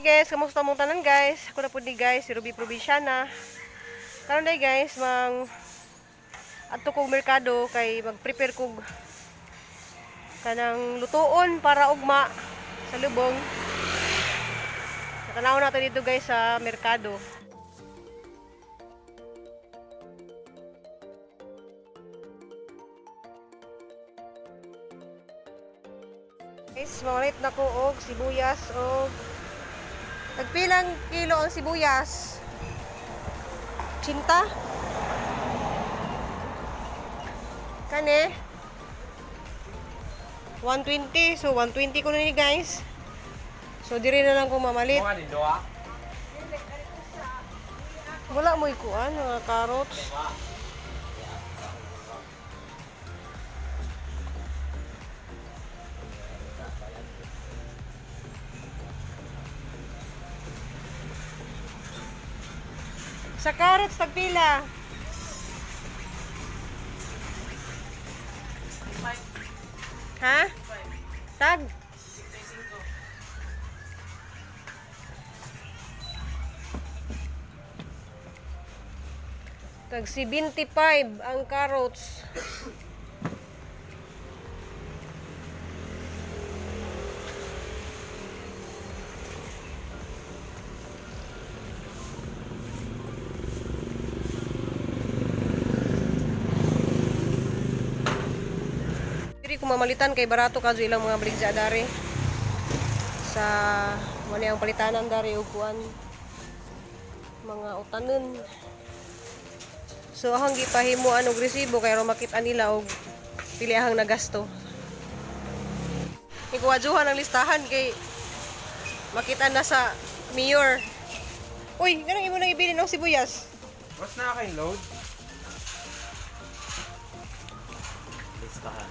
Hey guys, kamusta mong tanan guys? Ako na po di guys, si Ruby Provinciana. Karon day guys, adto kog merkado kay mag-prepare kog kanang lutuon para ugma sa lubong. Tanaw natin dito guys sa merkado. Guys, mawalit na ko og sibuyas og tagpilang kilo ang sibuyas. Cinta? Kane? 120. So, 120 ko na ni guys. So, diri na lang ko mamalit. Wala mo ikuan, mga carrots. Sa carrots, tagpila. Ha? Tag? Tag 75 ang carrots. Kung mamalitan kay barato kadto ilang mga baligya dari sa wala ang palitanan dari og kuan mga utanon. So ahang gipahimuan og resibo kay ro makita nila og pili ahang nagasto. Ikuwadjuhan ang listahan kay makita na sa mayor. Uy, ganang imo nang ibili ng sibuyas. What's na kay load? Listahan.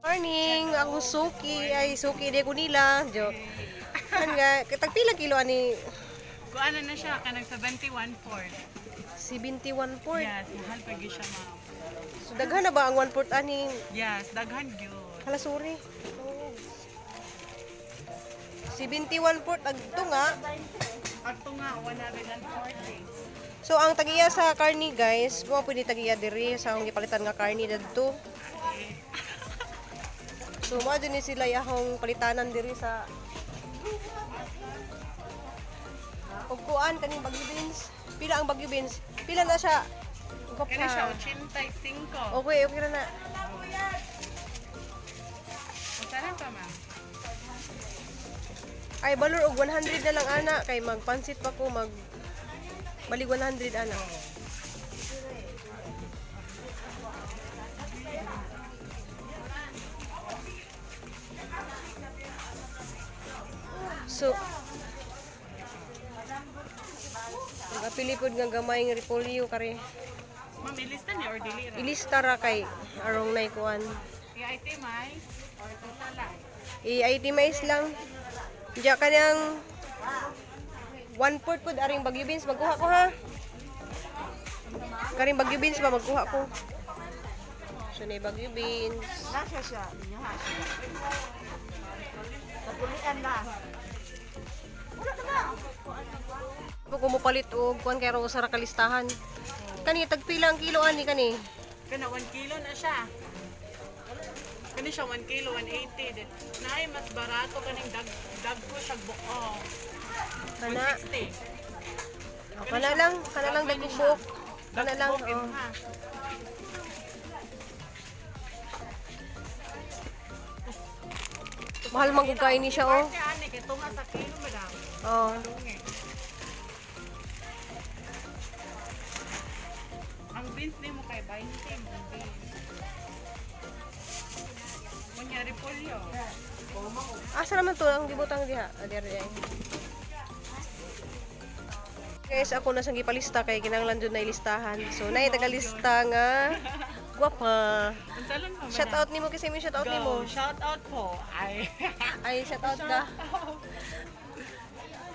Morning, ako suki ay suki de ko nila. Joke. Nga, tagpila kilo ani Kuana na siya, kanang 71.4. 71 port. Yes, mahal pa gyud siya, ma'am. So daghan na ba ang 1 port ani? Yes, daghan gyud. Hala sorry. Oh. 71 port agto nga. Ato nga 140. So ang tagiya sa karni guys, mo pwede tagiya diri sa akong gipalitan nga karni dadto. So mo ni sila yahong palitanan diri sa ug kuan kaning bagyo beans. Pila ang bagyo beans? Pila na siya? Ugap Kani siya na. 85. Okay, okay na na. Saan pa, ma'am? Ay balor og 100 na lang ana kay magpansit pa ko balig 100 ana. So nagapili pod nga gamay nga repolyo kare. Ma'am, ilista niya or dili ra? Ilista ra kay arong nay kuan. I-itemize or total lang? I-itemize lang. Diya kanang 1 port pod aring bagyo beans magkuha ko ha. Karing bagyo beans ba magkuha ko. So na bagyo beans. Nasa siya, inyo ha. Tapulian na. Ako kumupalit og kuan kay ro sa kalistahan. Kani tagpila ang kilo ani kani? Kana 1 kilo na siya. Kani siya 1 kilo, 180. Naay mas barato kaning dag ko siya buo. Kana 160. Kana lang dagkog buok. Kana lang. Dagkog, Oh. ha. Mahal man gud kay ni siya oh. Parte ane kay tunga sa kilo madam. Oh. Dungi. Ang beans nimo kay 20 mo beans. Munya repolyo. Asa naman to ang gibutang diha? Adere ay. Guys, ako na sang gipalista kay kinahanglan jud na ilistahan. So nay tagalista nga gwapa. Unsa lang mo? Shout out nimo kasi may shout out nimo. Shout out po. Ay. Ay shout out da.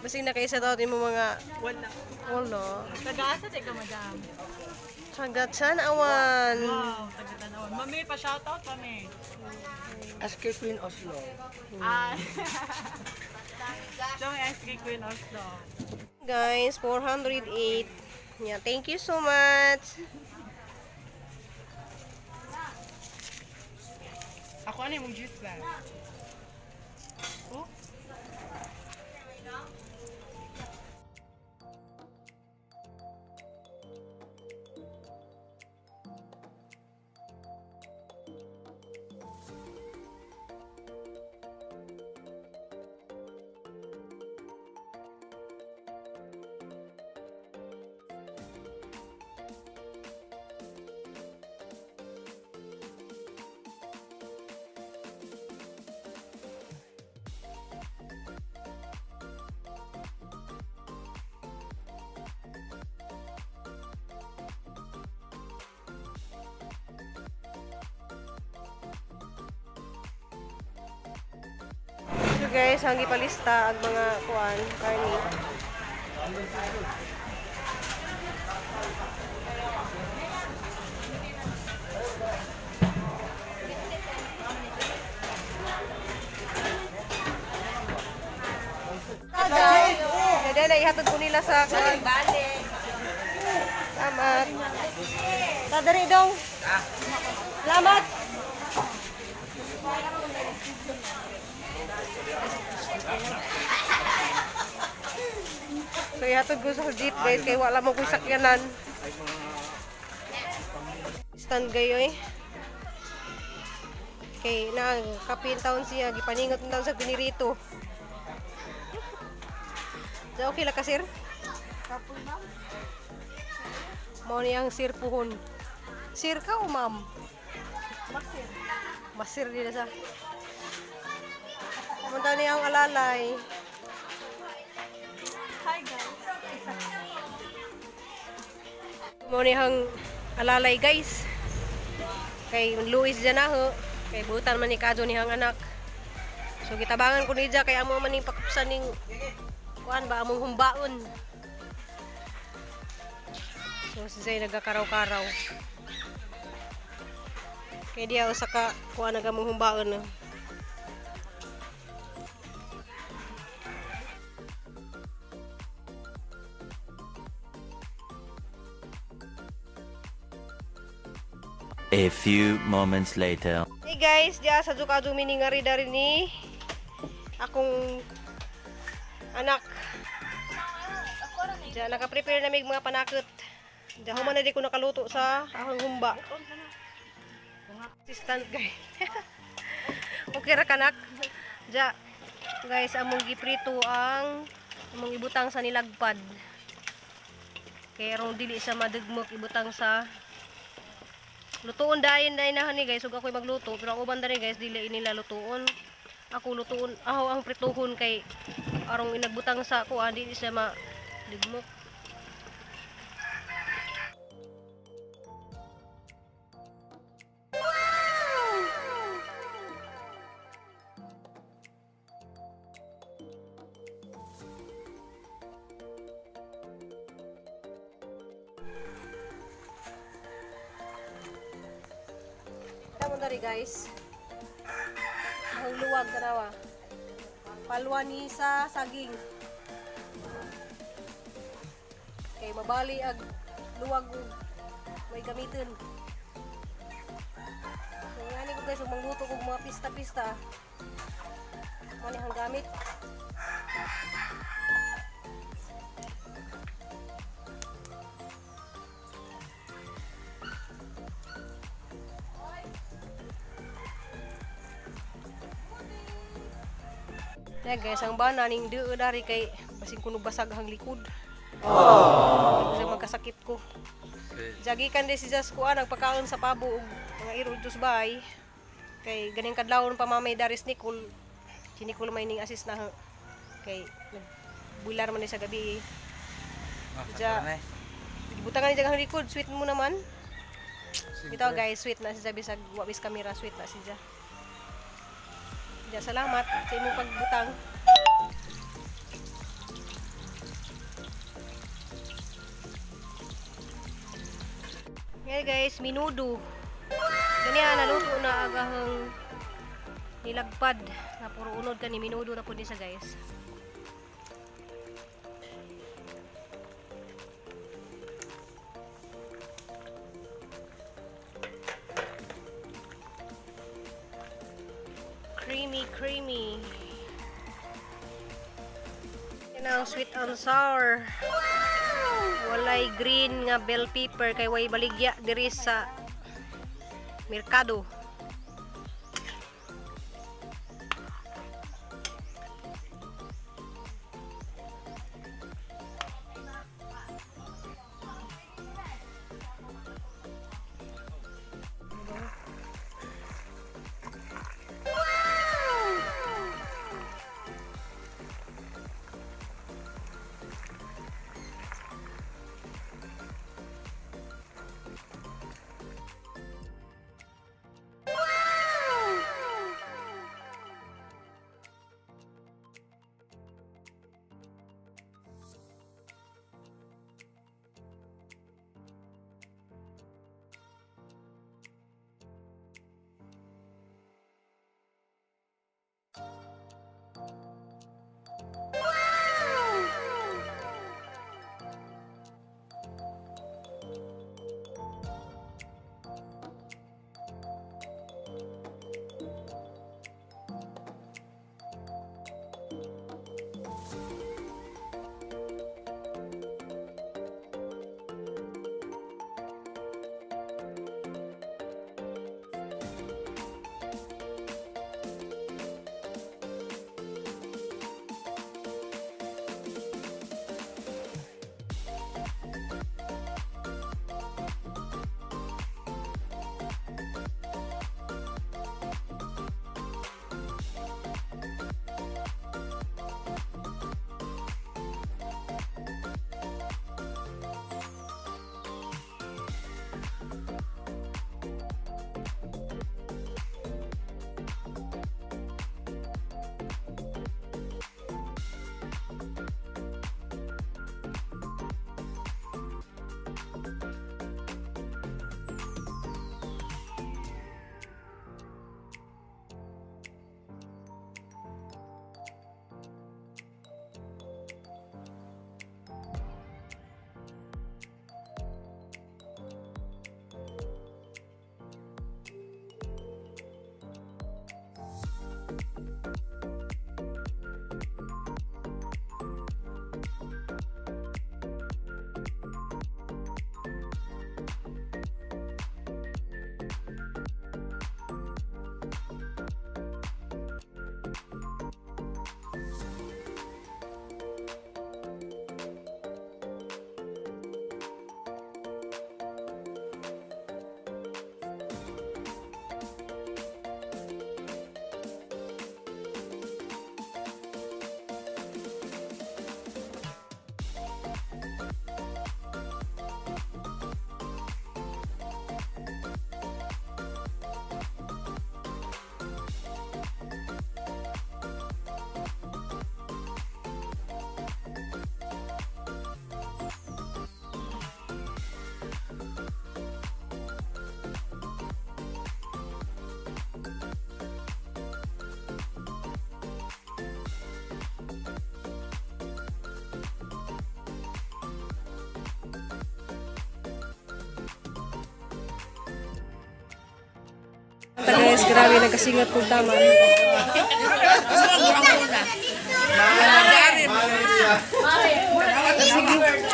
Basing na kay shout out nimo mga Wala. wala. Taga-asa di ka madam. Sagatsan awan. Wow, taga-tanawan. Mami pa shout out mami. SK Queen Oslo. Ah. Don't ask Queen Oslo. Guys, 408. Yeah, thank you so much. Ako ano yung juice ba? Oh? So guys, ang gipalista ang mga kuan, karni. Dada, ihatod ko nila sa kuan. Salamat. Tadari dong. Salamat. So ihatod ko sa jeep guys kay wala mo ko sakyanan. Stand gayo eh. Kay na kapin taon siya gipaningot taon sa pinirito. So okay la ka sir? Kapoy ma'am. Mo niyang sir puhon. Sir ka o ma'am? Masir. Masir din sa. Munta niyang alalay. Hi guys. Mo niyang alalay guys. Kay Luis dyan na ho. Kay butan man ni Kadyo niyang anak. So gitabangan ko ni dyan kay amo man ning pakupsan ning kuan ba among humbaon. So sisay nagakaraw-karaw. Kay diya usa ka kuan nagamong humbaon. A few moments later. Hey guys, diya sa Kadyo miningari dari ni akong anak. Diya naka-prepare na mig mga panakot. Diya human na di ko nakaluto sa akong humba. Assistant guys. Okay ra kanak. Diya guys among giprito ang among ibutang sa nilagpad. Kay rong dili sa madugmok ibutang sa lutuon dayon na ni guys, ug ako'y magluto pero ang uban diri guys dili nila lutuon. Ako lutuon, ako ang prituhon kay arong inagbutang sa kuan dili siya madigmok. Tama dari guys. Ang luwag tanawa. Palwa ni sa saging. Kay mabali ag luwag may gamiton. So ngani ko guys, mangluto ko mga pista-pista. Mani hang gamit. Ya guys, ang bana ning dieu dari kay basing kuno basag ang likod. Kasi magkasakit ko. Jagi kan di siya kuan nagpakaon sa pabo ug mga irudus bay. Kay ganing kadlawon pa mamay daris Nicole. Si Nicole may ning assist na kay bular man ni sa gabi. Ja. Butangan ni jagang likod, sweet mo naman. Bitaw guys, sweet na siya bisag wabis camera, sweet na siya. Ja, salamat sa imong pagbutang. Okay guys, minudo. Ganyan, naluto na agahang nilagpad. Na puro unod ka ni minudo na po din sa guys. Creamy, creamy. Yan ang sweet and sour. Walay green nga bell pepper kay way baligya diri sa merkado. Guys, grabe nagkasingat kong tama.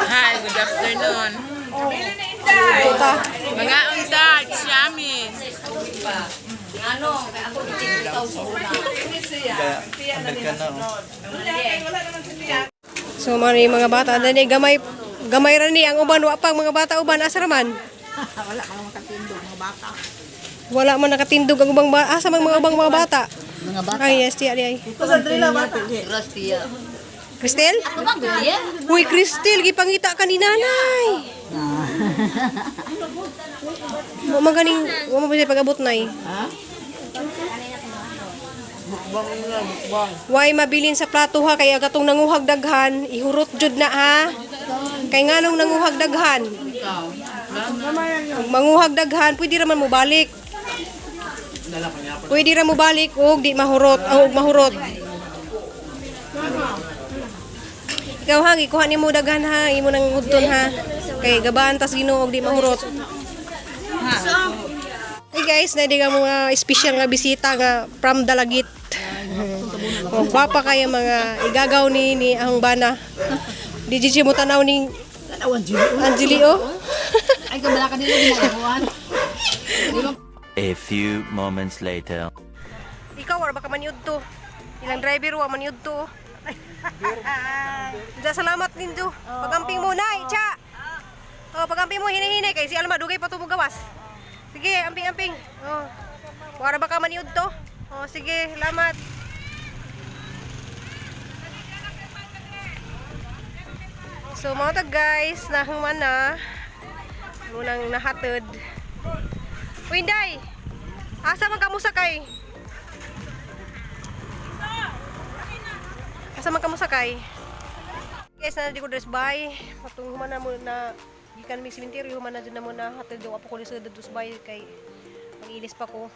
Hi, good afternoon. Mga untat, yummy. Ano, kaya ako itaw sa una. So man yung mga bata dali gamay gamay ra ni ang uban wa pang mga bata uban asa raman. Wala ka naman katindog, mga bata. Wala man nakatindog ang ubang bata asa mga ubang mga bata. Mga bata. Ay yes tiya ay. Pasadrila bata. Rastia. Cristel? Ano ba, Gulia? Uy Cristel gipangita ka ni nanay. Mo maganing mo mo pag-abot nay. Ha? Bukbang na, bukbang. Way mabilin sa plato ha kay agatong nanguhag daghan ihurot jud na ha. Kay nganong nanguhag daghan? Ikaw. Kung manguhag daghan, pwede ra man mo balik. Pwede ra mo balik og di mahurot, og mahurot. Ikaw ha, ikuha ni mo daghan ha, imo nang udton ha. Kay gabahan tas Ginoo og di mahurot. Hey guys, na di nga mga espesyal nga bisita nga from Dalagit. O gwapa kayo mga igagaw ni ang bana. Di jiji mo tanaw ning Anjeli oh. Ay, kabala ka nila ginagawan. A few moments later. Ikaw or baka maniud to. Ilang driver wa maniud to. Ja salamat ninyo. Pagamping mo na, Icha. Oh, pagamping mo hini-hini kay si Alma dugay pa to mo gawas. Sige, amping-amping. Oh. Wara baka maniud to. Oh, sige, salamat. So mga tag guys, nahang na. Munang nahatod. Uy, Inday. Asa man kamo sakay? Asa man kamo sakay? Guys, na di ko dress by. Patong humana mo na gikan mi sementeryo humana jud na mo na hatod do apo ko sa dress by kay mangilis pa ko.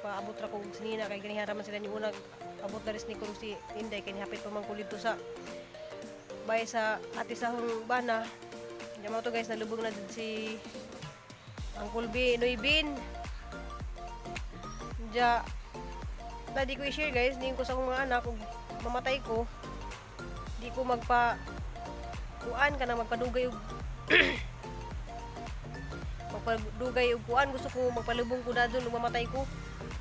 Paabot ra ko sinina kay ganihan man sila ni unang abot na res ni ko si Inday kay hapit pa man ko dito sa bay sa ati sa bana. Diyan mo to guys, nalubog na dun si Uncle B, Noybin. Diyan, na di ko i-share guys, hindi ko sa akong mga anak, kung mamatay ko, di ko kuan ka na magpadugay og magpadugay og kuan, gusto ko magpalubong ko na dun, mamatay ko.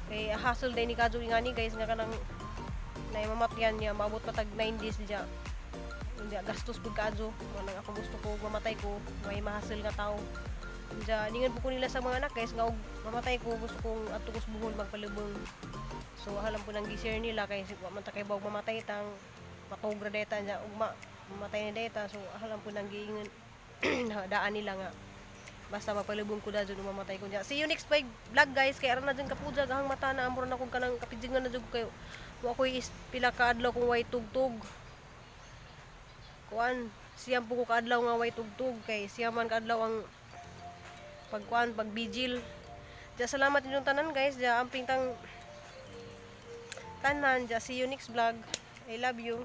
Kay hassle day ni Kadyo ingani guys, nga kanang naimamatyan niya, maabot patag 9 days diyan. Hindi gastos pud kadyo nang ako gusto ko mamatay ko may mahasel nga tao diya ningan po ko nila sa mga anak guys nga og mamatay ko gusto kong atukos buhol magpalubong so halam po nang gi-share nila kay man ta kay bawg mamatay tang matugra data niya og mamatay ni data so halam po nang giingon daan nila nga basta magpalubong ko da jud mamatay ko diya. See you next vlog guys kay ara na dyan kapuja gahang mata na amro na kog kanang kapidjingan na jud kayo wa koy pila ka adlaw kung way tugtog kuan siyam po ko kaadlaw nga way tugtog kay siya man kaadlaw ang pagkuan pagbigil. Ja salamat ninyong tanan guys, ja amping tang tanan, ja see you next vlog. I love you.